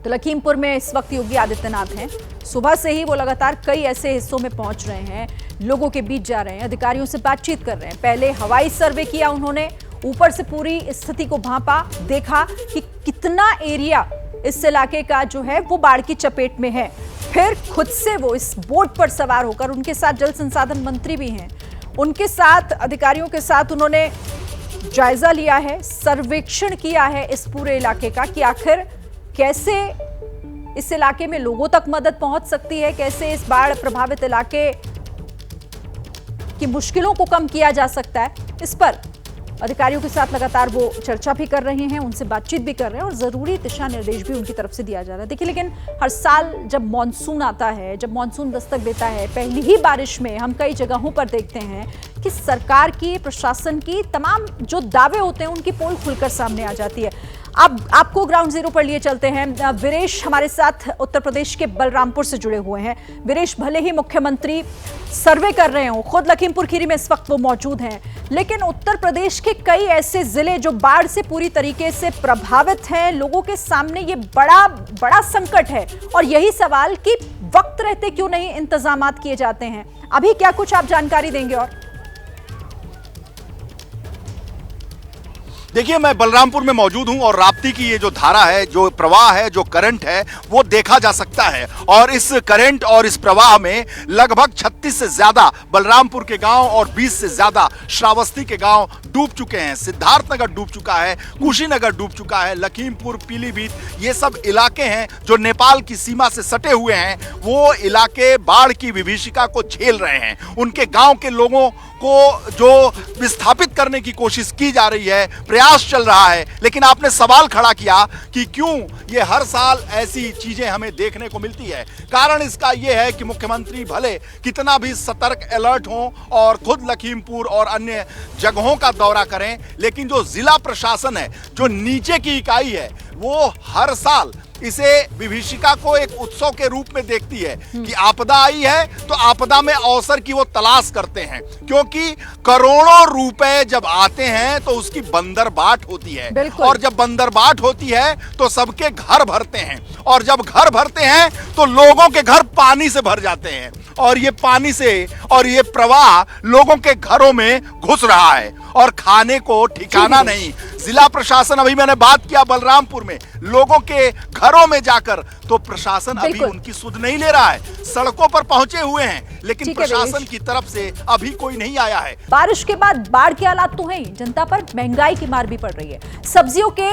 तो लखीमपुर में इस वक्त योगी आदित्यनाथ हैं। सुबह से ही वो लगातार कई ऐसे हिस्सों में पहुंच रहे हैं, लोगों के बीच जा रहे हैं, अधिकारियों से बातचीत कर रहे हैं। पहले हवाई सर्वे किया उन्होंने, ऊपर से पूरी स्थिति को भांपा, देखा कि कितना एरिया इस इलाके का जो है वो बाढ़ की चपेट में है। फिर खुद से वो इस बोट पर सवार होकर, उनके साथ जल संसाधन मंत्री भी हैं, उनके साथ अधिकारियों के साथ उन्होंने जायजा लिया है, सर्वेक्षण किया है इस पूरे इलाके का कि आखिर कैसे इस इलाके में लोगों तक मदद पहुंच सकती है, कैसे इस बाढ़ प्रभावित इलाके की मुश्किलों को कम किया जा सकता है। इस पर अधिकारियों के साथ लगातार वो चर्चा भी कर रहे हैं, उनसे बातचीत भी कर रहे हैं और जरूरी दिशा निर्देश भी उनकी तरफ से दिया जा रहा है। देखिए, लेकिन हर साल जब मॉनसून आता है, जब मॉनसून दस्तक देता है, पहली ही बारिश में हम कई जगहों पर देखते हैं कि सरकार की, प्रशासन की तमाम जो दावे होते हैं उनकी पोल खुलकर सामने आ जाती है। अब आपको ग्राउंड जीरो पर लिए चलते हैं। वीरेश हमारे साथ उत्तर प्रदेश के बलरामपुर से जुड़े हुए हैं। वीरेश, भले ही मुख्यमंत्री सर्वे कर रहे हो, खुद लखीमपुर खीरी में इस वक्त वो मौजूद हैं, लेकिन उत्तर प्रदेश के कई ऐसे जिले जो बाढ़ से पूरी तरीके से प्रभावित हैं, लोगों के सामने ये बड़ा संकट है। और यही सवाल कि वक्त रहते क्यों नहीं इंतजामात किए जाते हैं। अभी क्या कुछ आप जानकारी देंगे? और देखिए, मैं बलरामपुर में मौजूद हूं और राप्ती की ये जो धारा है, जो प्रवाह है, जो करंट है, वो देखा जा सकता है। और इस करंट और इस प्रवाह में लगभग 36 से ज्यादा बलरामपुर के गांव और 20 से ज्यादा श्रावस्ती के गांव डूब चुके हैं। सिद्धार्थनगर डूब चुका है, कुशीनगर डूब चुका है, लखीमपुर, पीलीभीत, ये सब इलाके हैं जो नेपाल की सीमा से सटे हुए हैं। वो इलाके बाढ़ की विभीषिका को झेल रहे हैं। उनके गांव के लोगों को जो विस्थापित करने की कोशिश की जा रही है, प्रयास चल रहा है, लेकिन आपने सवाल खड़ा किया कि क्यों ये हर साल ऐसी चीजें हमें देखने को मिलती है। कारण इसका यह है कि मुख्यमंत्री भले कितना भी सतर्क अलर्ट हों और खुद लखीमपुर और अन्य जगहों का दौरा करें, लेकिन जो जिला प्रशासन है, जो नीचे की इकाई है, वो हर साल इसे विभीषिका को एक उत्सव के रूप में देखती है कि आपदा आई है तो आपदा में अवसर की वो तलाश करते हैं, क्योंकि करोड़ों रुपए जब आते हैं तो उसकी बंदरबाट होती है, और जब बंदरबाट होती है तो सबके घर भरते हैं, और जब घर भरते हैं तो लोगों के घर पानी से भर जाते हैं, और ये पानी से और ये प्रवाह लोगों के घरों में घुस रहा है और खाने को ठिकाना नहीं। जिला प्रशासन, अभी मैंने बात किया बलरामपुर में लोगों के घरों में जाकर, तो प्रशासन अभी उनकी सुध नहीं ले रहा है। सड़कों पर पहुंचे हुए हैं, लेकिन प्रशासन की तरफ से अभी कोई नहीं आया है। बारिश के बाद बाढ़ के हालात तो हैं, जनता पर महंगाई की मार भी पड़ रही है। सब्जियों के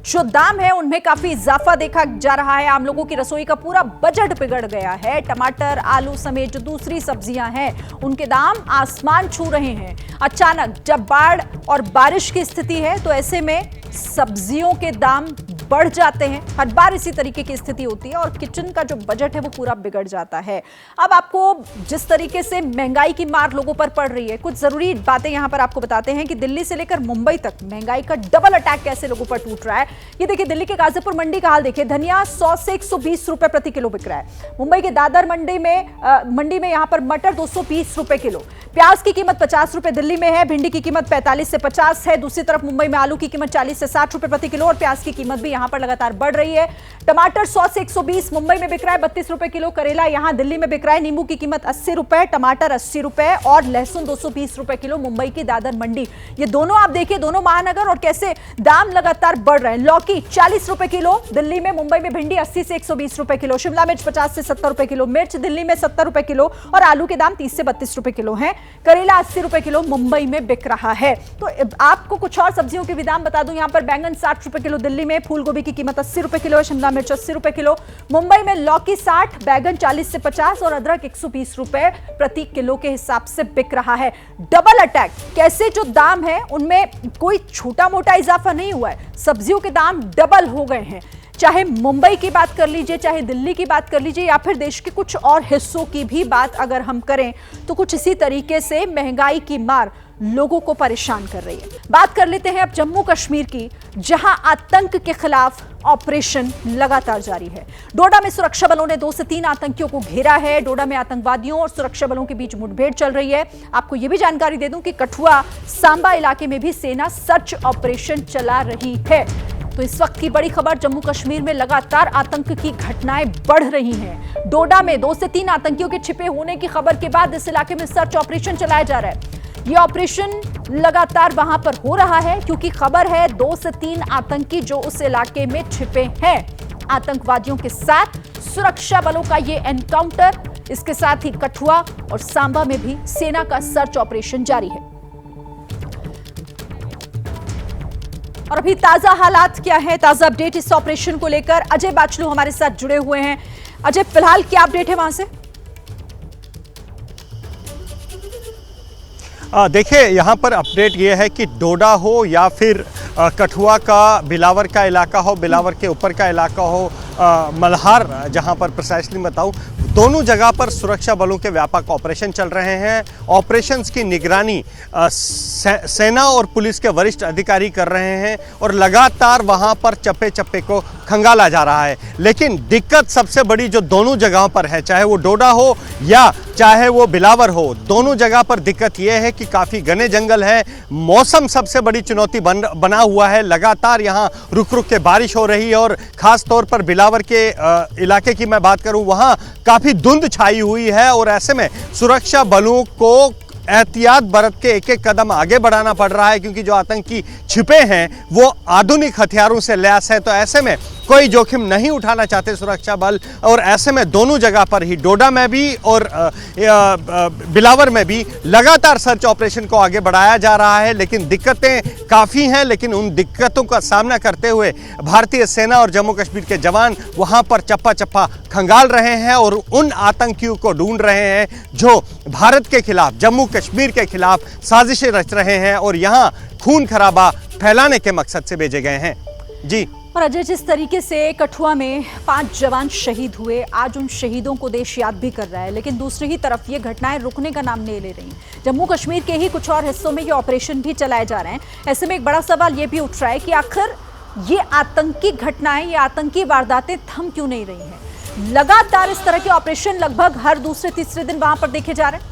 जो दाम है उनमें काफी इजाफा देखा जा रहा है। आम लोगों की रसोई का पूरा बजट बिगड़ गया है। टमाटर, आलू समेत जो दूसरी सब्जियां हैं उनके दाम आसमान छू रहे हैं। अचानक जब बाढ़ और बारिश की स्थिति है तो ऐसे में सब्जियों के दाम बढ़ जाते हैं। हर बार इसी तरीके की स्थिति होती है और किचन का जो बजट है वो पूरा बिगड़ जाता है। अब आपको जिस तरीके से महंगाई की मार लोगों पर पड़ रही है, कुछ जरूरी बातें यहां पर आपको बताते हैं कि दिल्ली से लेकर मुंबई तक महंगाई का डबल अटैक कैसे लोगों पर टूट रहा है। ये देखिए, दिल्ली के गाजीपुर मंडी का हाल देखिए। धनिया 100 से 120 रुपए प्रति किलो बिक रहा है। मुंबई के दादर मंडी में यहां पर मटर 220 रुपए किलो। प्याज की कीमत 50 रुपए दिल्ली में है। भिंडी की कीमत 45 से 50 है। दूसरी तरफ मुंबई में आलू की कीमत 40 से 60 रुपए प्रति किलो और प्याज की कीमत भी यहां पर लगातार बढ़ रही है। टमाटर 100 से 120 मुंबई में बिक रहा है, 32 रुपए किलो। करेला यहां दिल्ली में बिक रहा है। नींबू की कीमत 80 रुपए, टमाटर 80 रुपए और लहसुन 220 रुपए किलो। मुंबई की दादर मंडी, ये दोनों आप देखिए, दोनों महानगर, और कैसे दाम लगातार बढ़ रहे हैं। लौकी 40 रुपए किलो दिल्ली में। मुंबई में भिंडी 80 से 120 रुपए किलो। शिमला मिर्च 50 से 70 रुपए किलो। मिर्च दिल्ली में 70 रुपए किलो और आलू के दाम 30 से 32 रुपए किलो है। करेला 80 रुपए किलो मुंबई में बिक रहा है। तो आपको कुछ और सब्जियों के भी दाम बता दूं। यहां पर बैंगन 60 रुपए किलो दिल्ली में। फूल गोभी की कीमत 80 रुपए किलो है। शिमला मिर्च 80 रुपए किलो। मुंबई में लौकी 60, बैगन 40 से 50 और अदरक 120 रुपए प्रति किलो के हिसाब से बिक रहा है। डबल अटैक, कैसे जो दाम है उनमें कोई छोटा मोटा इजाफा नहीं हुआ है, सब्जियों के दाम डबल हो गए हैं। चाहे मुंबई की बात कर लीजिए, चाहे दिल्ली की बात कर लीजिए, या फिर देश के कुछ और हिस्सों की भी बात अगर हम करें तो कुछ इसी तरीके से महंगाई की मार लोगों को परेशान कर रही है। बात कर लेते हैं अब जम्मू कश्मीर की, जहां आतंक के खिलाफ ऑपरेशन लगातार जारी है। डोडा में सुरक्षा बलों ने 2 से 3 आतंकियों को घेरा है। डोडा में आतंकवादियों और सुरक्षा बलों के बीच मुठभेड़ चल रही है। आपको यह भी जानकारी दे दूं कि कठुआ, सांबा इलाके में भी सेना सर्च ऑपरेशन चला रही है। तो इस वक्त की बड़ी खबर, जम्मू कश्मीर में लगातार आतंक की घटनाएं बढ़ रही हैं। डोडा में 2 से 3 आतंकियों के छिपे होने की खबर के बाद इस इलाके में सर्च ऑपरेशन चलाया जा रहा है। ये ऑपरेशन लगातार वहां पर हो रहा है क्योंकि खबर है 2 से 3 आतंकी जो उस इलाके में छिपे हैं। आतंकवादियों के साथ सुरक्षा बलों का ये एनकाउंटर, इसके साथ ही कठुआ और सांबा में भी सेना का सर्च ऑपरेशन जारी है। और अभी ताजा हालात क्या है, ताजा अपडेट इस ऑपरेशन को लेकर अजय बाचलू हमारे साथ जुड़े हुए हैं। अजय, फिलहाल क्या अपडेट है वहां से? देखिए, यहाँ पर अपडेट ये है कि डोडा हो या फिर कठुआ का बिलावर का इलाका हो, बिलावर के ऊपर का इलाका हो, मल्हार जहाँ पर प्रिसाइसली बताऊँ, दोनों जगह पर सुरक्षा बलों के व्यापक ऑपरेशन चल रहे हैं। ऑपरेशंस की निगरानी सेना और पुलिस के वरिष्ठ अधिकारी कर रहे हैं और लगातार वहां पर चप्पे चप्पे को खंगाला जा रहा है। लेकिन दिक्कत सबसे बड़ी जो दोनों जगहों पर है, चाहे वो डोडा हो या चाहे वो बिलावर हो, दोनों जगह पर दिक्कत यह है कि काफ़ी घने जंगल है। मौसम सबसे बड़ी चुनौती बना हुआ है। लगातार यहाँ रुक रुक के बारिश हो रही है और ख़ास तौर पर बिलावर के इलाके की मैं बात करूँ, वहाँ काफ़ी धुंध छाई हुई है और ऐसे में सुरक्षा बलों को एहतियात बरत के एक एक कदम आगे बढ़ाना पड़ रहा है, क्योंकि जो आतंकी छिपे हैं वो आधुनिक हथियारों से लैस है। तो ऐसे में कोई जोखिम नहीं उठाना चाहते सुरक्षा बल, और ऐसे में दोनों जगह पर ही, डोडा में भी और बिलावर में भी लगातार सर्च ऑपरेशन को आगे बढ़ाया जा रहा है। लेकिन दिक्कतें काफ़ी हैं, लेकिन उन दिक्कतों का सामना करते हुए भारतीय सेना और जम्मू कश्मीर के जवान वहां पर चप्पा चप्पा खंगाल रहे हैं और उन आतंकियों को ढूंढ रहे हैं जो भारत के खिलाफ, जम्मू कश्मीर के खिलाफ साजिशें रच रहे हैं और यहां खून खराबा फैलाने के मकसद से भेजे गए हैं। जी। और अजय, जिस तरीके से कठुआ में 5 जवान शहीद हुए, आज उन शहीदों को देश याद भी कर रहा है, लेकिन दूसरी ही तरफ ये घटनाएं रुकने का नाम नहीं ले रही। जम्मू कश्मीर के ही कुछ और हिस्सों में ये ऑपरेशन भी चलाए जा रहे हैं। ऐसे में एक बड़ा सवाल ये भी उठ रहा है कि आखिर ये आतंकी घटनाएं, ये आतंकी वारदातें थम क्यों नहीं रही हैं? लगातार इस तरह के ऑपरेशन लगभग हर दूसरे तीसरे दिन वहां पर देखे जा रहे हैं।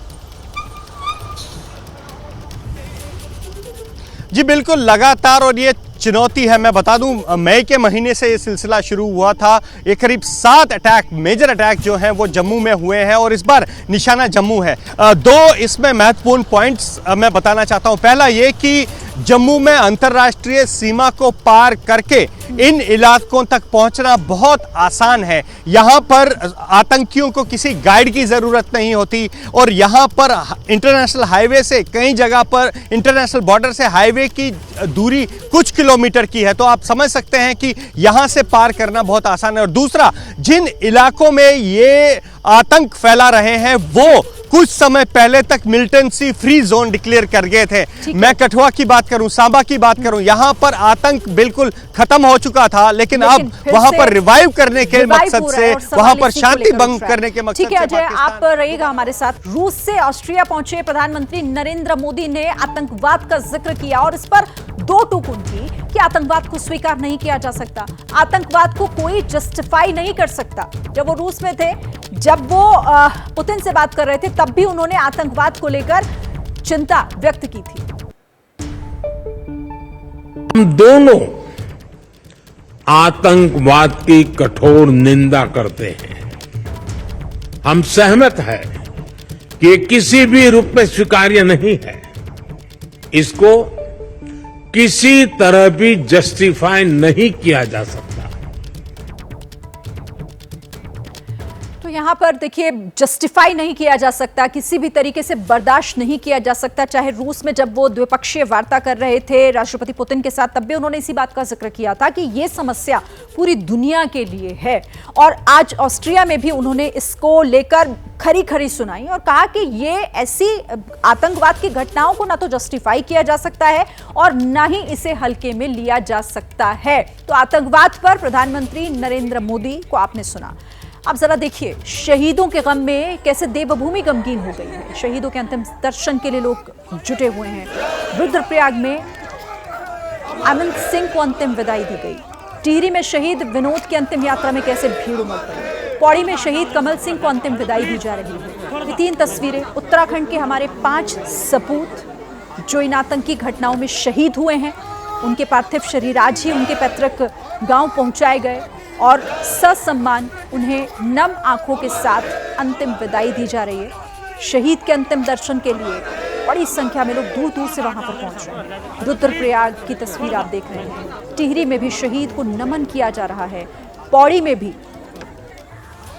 जी बिल्कुल, लगातार, और ये चुनौती है। मैं बता दूं, मई के महीने से ये सिलसिला शुरू हुआ था। ये करीब 7 अटैक, मेजर अटैक जो हैं वो जम्मू में हुए हैं और इस बार निशाना जम्मू है। 2 इसमें महत्वपूर्ण पॉइंट्स मैं बताना चाहता हूं। पहला ये कि जम्मू में अंतर्राष्ट्रीय सीमा को पार करके इन इलाकों तक पहुंचना बहुत आसान है। यहां पर आतंकियों को किसी गाइड की ज़रूरत नहीं होती और यहां पर इंटरनेशनल हाईवे से, कई जगह पर इंटरनेशनल बॉर्डर से हाईवे की दूरी कुछ किलोमीटर की है। तो आप समझ सकते हैं कि यहां से पार करना बहुत आसान है। और दूसरा, जिन इलाकों में ये आतंक फैला रहे हैं वो कुछ समय पहले तक मिलिटेंसी फ्री जोन डिक्लेयर कर गए थे। मैं कठुआ की बात करूं, सांबा की बात करूं, यहां पर आतंक बिल्कुल खत्म हो चुका था, लेकिन अब वहां पर रिवाइव करने के मकसद से, वहां पर शांति भंग करने के मकसद से। ठीक है अजय, आप रहिएगा हमारे साथ। रूस से ऑस्ट्रिया पहुंचे प्रधानमंत्री नरेंद्र मोदी ने आतंकवाद का जिक्र किया और इस पर 2 टूक उनकी कि आतंकवाद को स्वीकार नहीं किया जा सकता, आतंकवाद को कोई जस्टिफाई नहीं कर सकता। जब वो रूस में थे, जब वो पुतिन से बात कर रहे थे, तब भी उन्होंने आतंकवाद को लेकर चिंता व्यक्त की थी। हम दोनों आतंकवाद की कठोर निंदा करते हैं। हम सहमत हैं कि ये किसी भी रूप में स्वीकार्य नहीं है। इसको किसी तरह भी जस्टिफाई नहीं किया जा सकता। तो यहां पर देखिए, जस्टिफाई नहीं किया जा सकता, किसी भी तरीके से बर्दाश्त नहीं किया जा सकता। चाहे रूस में जब वो द्विपक्षीय वार्ता कर रहे थे राष्ट्रपति पुतिन के साथ, तब भी उन्होंने इसी बात का जिक्र किया था कि ये समस्या पूरी दुनिया के लिए है। और आज ऑस्ट्रिया में भी उन्होंने इसको लेकर खरी खरी सुनाई और कहा कि ये ऐसी आतंकवाद की घटनाओं को ना तो जस्टिफाई किया जा सकता है और ना ही इसे हल्के में लिया जा सकता है। तो आतंकवाद पर प्रधानमंत्री नरेंद्र मोदी को आपने सुना। अब जरा देखिए, शहीदों के गम में कैसे देवभूमि गमगीन हो गई है। शहीदों के अंतिम दर्शन के लिए लोग जुटे हुए हैं। रुद्रप्रयाग में अमन सिंह को अंतिम विदाई दी गई। टिहरी में शहीद विनोद की अंतिम यात्रा में कैसे भीड़ उमड़ पड़ी। पौड़ी में शहीद कमल सिंह को अंतिम विदाई दी जा रही है। ये 3 तस्वीरें उत्तराखंड के हमारे 5 सपूत जो इन आतंकी घटनाओं में शहीद हुए हैं, उनके पार्थिव शरीर आज ही उनके पैतृक गांव पहुंचाए गए और ससम्मान उन्हें नम आंखों के साथ अंतिम विदाई दी जा रही है। शहीद के अंतिम दर्शन के लिए बड़ी संख्या में लोग दूर दूर से वहां पर पहुंच रहे हैं। रुद्रप्रयाग की तस्वीर आप देख रहे हैं। टिहरी में भी शहीद को नमन किया जा रहा है। पौड़ी में भी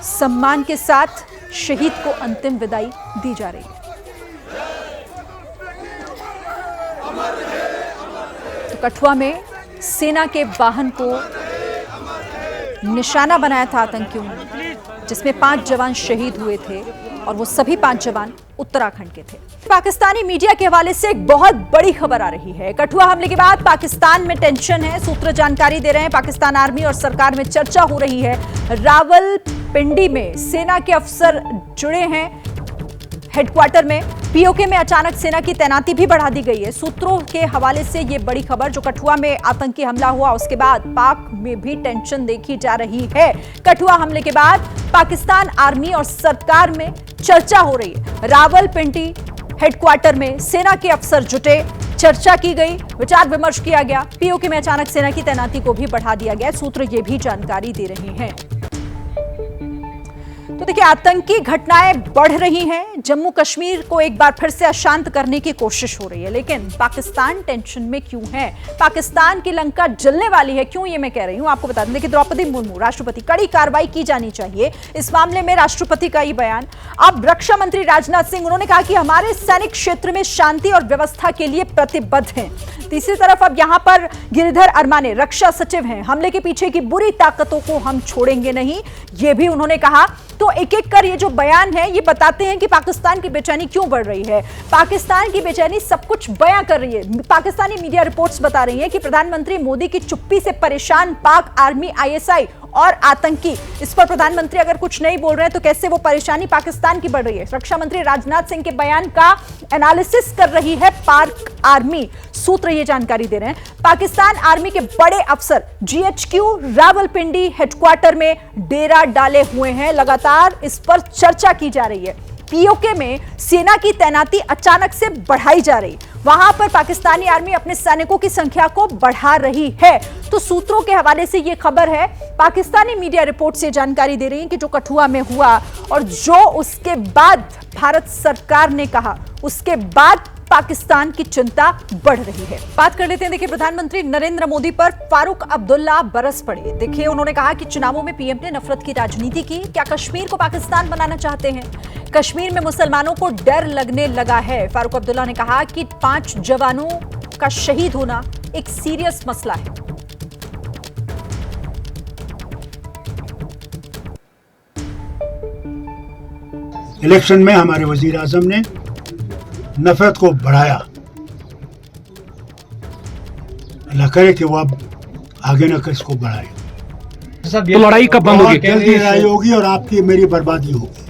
सम्मान के साथ शहीद को अंतिम विदाई दी जा रही है। तो कठुआ में सेना के वाहन को निशाना बनाया था आतंकियों ने, जिसमें 5 जवान शहीद हुए थे और वो सभी 5 जवान उत्तराखंड के थे। पाकिस्तानी मीडिया के हवाले से एक बहुत बड़ी खबर आ रही है। कठुआ हमले के बाद पाकिस्तान में टेंशन है। सूत्र जानकारी दे रहे हैं, पाकिस्तान आर्मी और सरकार में चर्चा हो रही है। रावलपिंडी में सेना के अफसर जुड़े हैं हेडक्वार्टर में। पीओके में अचानक सेना की तैनाती भी बढ़ा दी गई है। सूत्रों के हवाले से ये बड़ी खबर, जो कठुआ में आतंकी हमला हुआ उसके बाद पाक में भी टेंशन देखी जा रही है। कठुआ हमले के बाद पाकिस्तान आर्मी और सरकार में चर्चा हो रही है। रावलपिंडी हेडक्वार्टर में सेना के अफसर जुटे, चर्चा की गई, विचार विमर्श किया गया। पीओके में अचानक सेना की तैनाती को भी बढ़ा दिया गया। सूत्र ये भी जानकारी दे रहे हैं। तो देखिए, आतंकी घटनाएं बढ़ रही हैं। जम्मू कश्मीर को एक बार फिर से अशांत करने की कोशिश हो रही है, लेकिन पाकिस्तान टेंशन में क्यों है? पाकिस्तान की लंका जलने वाली है क्यों? ये मैं कह रही हूं आपको बता दें कि द्रौपदी मुर्मू राष्ट्रपति, कड़ी कार्रवाई की जानी चाहिए इस मामले में, राष्ट्रपति का ये बयान। अब रक्षा मंत्री राजनाथ सिंह, उन्होंने कहा कि हमारे सैनिक क्षेत्र में शांति और व्यवस्था के लिए प्रतिबद्ध हैं। तीसरी तरफ अब यहां पर गिरिधर अरमाने रक्षा सचिव हैं, हमले के पीछे की बुरी ताकतों को हम छोड़ेंगे नहीं, ये भी उन्होंने कहा। तो एक एक कर ये जो बयान है ये बताते हैं कि पाकिस्तान की बेचैनी क्यों बढ़ रही है। पाकिस्तान की बेचैनी सब कुछ बयां कर रही है। पाकिस्तानी मीडिया रिपोर्ट्स बता रही हैं कि प्रधानमंत्री मोदी की चुप्पी से परेशान पाक आर्मी, आईएसआई और आतंकी, इस पर प्रधानमंत्री अगर कुछ नहीं बोल रहे हैं तो कैसे वो परेशानी पाकिस्तान की बढ़ रही है? रक्षा मंत्री राजनाथ सिंह के बयान का एनालिसिस कर रही है पाक आर्मी। सूत्र ये जानकारी दे रहे हैं, पाकिस्तान आर्मी के बड़े अफसर जीएचक्यू रावलपिंडी हेडक्वार्टर में डेरा डाले हुए हैं। लगातार इस पर चर्चा की जा रही है। पीओके में सेना की तैनाती अचानक से बढ़ाई जा रही, वहां पर पाकिस्तानी आर्मी अपने सैनिकों की संख्या को बढ़ा रही है। तो सूत्रों के हवाले से यह खबर है, पाकिस्तानी मीडिया रिपोर्ट से जानकारी दे रही है कि जो कठुआ में हुआ और जो उसके बाद भारत सरकार ने कहा, उसके बाद पाकिस्तान की चिंता बढ़ रही है। बात कर लेते हैं, देखिए प्रधानमंत्री नरेंद्र मोदी पर फारूक अब्दुल्ला बरस पड़े। देखिए उन्होंने कहा कि चुनावों में पीएम ने नफरत की राजनीति की, क्या कश्मीर को पाकिस्तान बनाना चाहते हैं? कश्मीर में मुसलमानों को डर लगने लगा है। फारूक अब्दुल्ला ने कहा कि 5 जवानों का शहीद होना एक सीरियस मसला है। इलेक्शन में हमारे वजीर आजम ने नफरत को बढ़ाया। अल्लाह करे कि वो अब आगे न कर इसको बढ़ाए। तो लड़ाई कब बंद होगी? जल्दी लड़ाई होगी और आपकी मेरी बर्बादी होगी।